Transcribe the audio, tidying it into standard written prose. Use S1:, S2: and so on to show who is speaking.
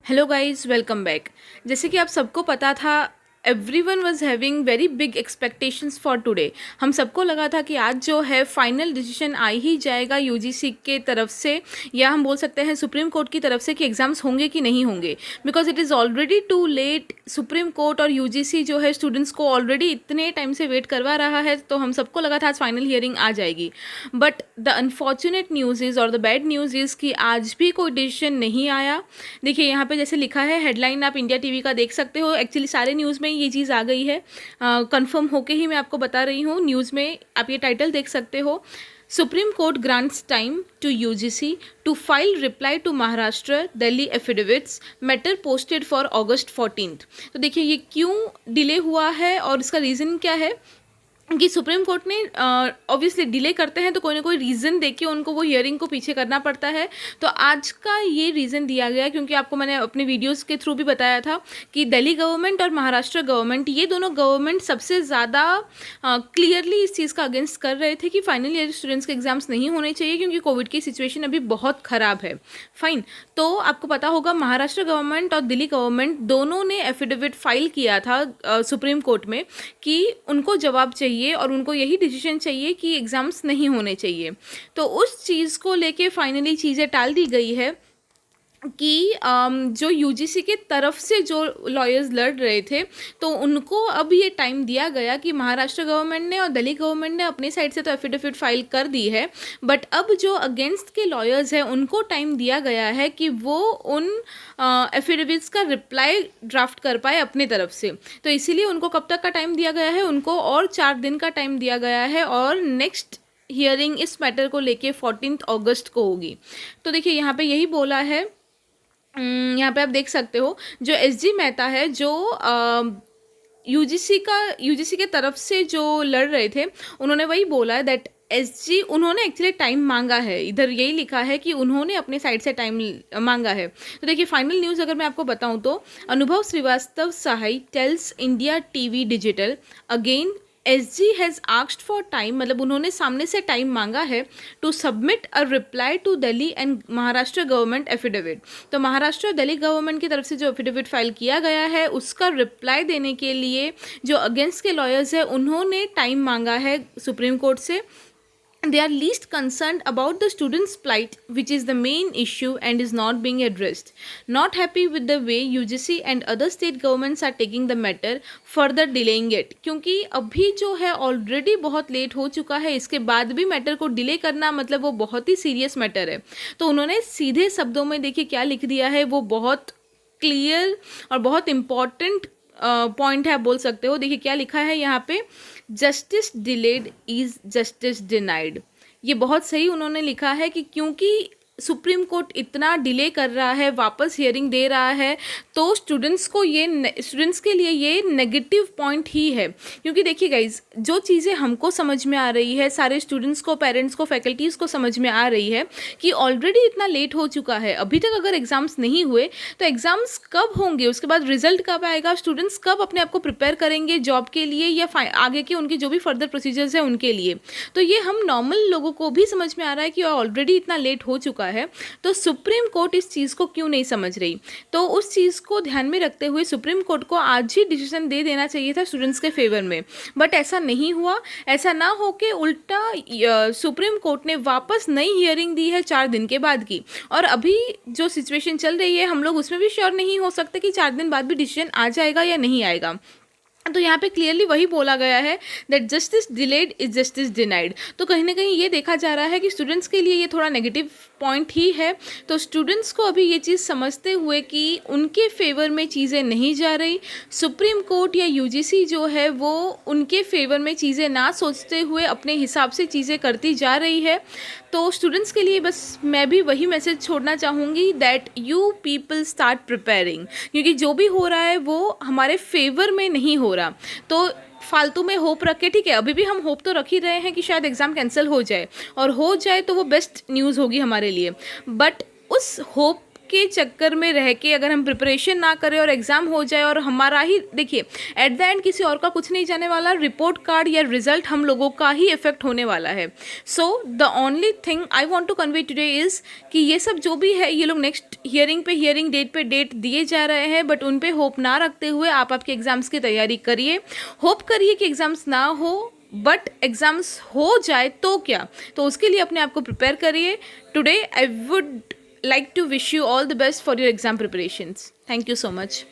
S1: Hello guys, welcome back. जैसे कि आप सबको पता था, everyone was having very big expectations for today. हम सबको लगा था कि आज जो है फाइनल डिसीजन आ ही जाएगा यूजीसी के तरफ से, या हम बोल सकते हैं सुप्रीम कोर्ट की तरफ से, कि एग्ज़ाम्स होंगे कि नहीं होंगे। Because it is already too late. Supreme court और यूजीसी जो है स्टूडेंट्स को ऑलरेडी इतने टाइम से वेट करवा रहा है, तो हम सबको लगा था आज फाइनल हियरिंग आ जाएगी। But the unfortunate news is और द बैड न्यूज़ इज़ कि आज भी कोई डिसीजन नहीं आया। देखिए यहाँ पे जैसे लिखा है, हेडलाइन आप इंडिया टीवी का देख सकते हो। एक्चुअली सारे न्यूज़ में ये चीज़ आ गई है, कंफर्म होके ही मैं आपको बता रही हूँ। न्यूज़ में आप ये टाइटल देख सकते हो, supreme court grants time to UGC to file reply to Maharashtra Delhi affidavits, matter posted for August 14। तो देखिए ये क्यों डिले हुआ है और इसका रीज़न क्या है कि सुप्रीम कोर्ट ने ऑब्वियसली डिले करते हैं तो कोई ना कोई रीज़न देके उनको वो हियरिंग को पीछे करना पड़ता है। तो आज का ये रीज़न दिया गया, क्योंकि आपको मैंने अपने वीडियोस के थ्रू भी बताया था कि दिल्ली गवर्नमेंट और महाराष्ट्र गवर्नमेंट, ये दोनों गवर्नमेंट सबसे ज़्यादा क्लियरली इस चीज़ का अगेंस्ट कर रहे थे कि फाइनल ईयर स्टूडेंट्स के एग्ज़ाम्स नहीं होने चाहिए, क्योंकि कोविड की सिचुएशन अभी बहुत ख़राब है। फाइन। तो आपको पता होगा महाराष्ट्र गवर्नमेंट और दिल्ली गवर्नमेंट दोनों ने एफिडेविट फाइल किया था सुप्रीम कोर्ट में कि उनको जवाब चाहिए और उनको यही डिसीजन चाहिए कि एग्ज़ाम्स नहीं होने चाहिए। तो उस चीज़ को लेके फाइनली चीज़ें टाल दी गई है कि जो यूजीसी के तरफ से जो लॉयर्स लड़ रहे थे, तो उनको अब ये टाइम दिया गया कि महाराष्ट्र गवर्नमेंट ने और दिल्ली गवर्नमेंट ने अपनी साइड से तो एफिडेविट फाइल कर दी है, बट अब जो अगेंस्ट के लॉयर्स हैं उनको टाइम दिया गया है कि वो उन एफिडेविट्स का रिप्लाई ड्राफ्ट कर पाए अपने तरफ से। तो इसीलिए उनको कब तक का टाइम दिया गया है? उनको और 4 दिन का टाइम दिया गया है, और नेक्स्ट हियरिंग इस मैटर को लेके 14 अगस्त को होगी। तो देखिए यहाँ पे यही बोला है, यहाँ पे आप देख सकते हो, जो एसजी मेहता है, जो यूजीसी के तरफ से जो लड़ रहे थे, उन्होंने वही बोला है दैट एसजी, उन्होंने एक्चुअली टाइम मांगा है। इधर यही लिखा है कि उन्होंने अपने साइड से टाइम मांगा है। तो देखिए फाइनल न्यूज़ अगर मैं आपको बताऊं तो, Anubhav Srivastava Sahay tells India TV digital again SG has asked for time, मतलब उन्होंने सामने से टाइम मांगा है to submit a reply to Delhi and Maharashtra government affidavit. तो महाराष्ट्र और दिल्ली गवर्नमेंट की तरफ से जो एफिडेविट फाइल किया गया है, उसका रिप्लाई देने के लिए जो अगेंस्ट के लॉयर्स हैं उन्होंने टाइम मांगा है सुप्रीम कोर्ट से। They are least concerned about the students' plight, which is the main issue and is not being addressed. Not happy with the way UGC and other state governments are taking the matter, further delaying it. क्योंकि अभी जो है already बहुत late हो चुका है, इसके बाद भी मैटर को डिले करना मतलब वो बहुत ही सीरियस मैटर है। तो उन्होंने सीधे शब्दों में देखिए क्या लिख दिया है, वो बहुत क्लियर और बहुत इम्पॉर्टेंट पॉइंट है, आप बोल सकते हो। देखिए क्या लिखा है यहाँ पे, justice delayed is justice denied. ये बहुत सही उन्होंने लिखा है कि क्योंकि सुप्रीम कोर्ट इतना डिले कर रहा है, वापस हियरिंग दे रहा है, तो स्टूडेंट्स के लिए ये नेगेटिव पॉइंट ही है। क्योंकि देखिए गाइज, जो चीज़ें हमको समझ में आ रही है, सारे स्टूडेंट्स को, पेरेंट्स को, फैकल्टीज़ को समझ में आ रही है कि ऑलरेडी इतना लेट हो चुका है। अभी तक अगर एग्ज़ाम्स नहीं हुए तो एग्ज़ाम्स कब होंगे, उसके बाद रिजल्ट कब आएगा, स्टूडेंट्स कब अपने आप को प्रिपेयर करेंगे जॉब के लिए या आगे के उनके जो भी फर्दर प्रोसीजर्स हैं उनके लिए। तो ये हम नॉर्मल लोगों को भी समझ में आ रहा है कि ऑलरेडी इतना लेट हो चुका है। तो सुप्रीम कोर्ट इस चीज़ को क्यों नहीं समझ रही? तो उस चीज़ को ध्यान में रखते हुए सुप्रीम कोर्ट को आज ही डिसीजन दे देना चाहिए था स्टूडेंट्स के फेवर में, बट ऐसा नहीं हुआ। ऐसा ना हो के उल्टा सुप्रीम कोर्ट ने वापस नई हियरिंग दी है 4 दिन के बाद की, और अभी जो सिचुएशन चल रही है हम लोग उसमें भी श्योर नहीं हो सकते कि 4 दिन बाद भी डिसीजन आ जाएगा या नहीं आएगा। तो यहाँ पे क्लियरली वही बोला गया है that justice delayed is justice denied. तो कहीं ना कहीं ये देखा जा रहा है कि स्टूडेंट्स के लिए ये थोड़ा नेगेटिव पॉइंट ही है। तो स्टूडेंट्स को अभी ये चीज़ समझते हुए कि उनके फेवर में चीज़ें नहीं जा रही, सुप्रीम कोर्ट या यूजीसी जो है वो उनके फेवर में चीज़ें ना सोचते हुए अपने हिसाब से चीज़ें करती जा रही है। तो स्टूडेंट्स के लिए बस मैं भी वही मैसेज छोड़ना चाहूँगी that you people start preparing, क्योंकि जो भी हो रहा है वो हमारे फेवर में नहीं हो रहा। तो फालतू में होप रख के, ठीक है अभी भी हम होप तो रख ही रहे हैं कि शायद एग्ज़ाम कैंसिल हो जाए, और हो जाए तो वो बेस्ट न्यूज़ होगी हमारे लिए, बट उस होप के चक्कर में रह के अगर हम प्रिपरेशन ना करें और एग्ज़ाम हो जाए और हमारा ही, देखिए एट द एंड किसी और का कुछ नहीं जाने वाला, रिपोर्ट कार्ड या रिजल्ट हम लोगों का ही इफेक्ट होने वाला है. So the only thing I want to convey today is कि ये सब जो भी है, ये लोग नेक्स्ट हियरिंग डेट पे डेट दिए जा रहे हैं, बट उन पे होप ना रखते हुए आप आपके एग्ज़ाम्स की तैयारी करिए. होप करिए कि एग्ज़ाम्स ना हो, बट एग्ज़ाम्स हो जाए तो क्या, तो उसके लिए अपने आप को प्रिपेयर करिए. Today I would like to wish you all the best for your exam preparations. Thank you so much.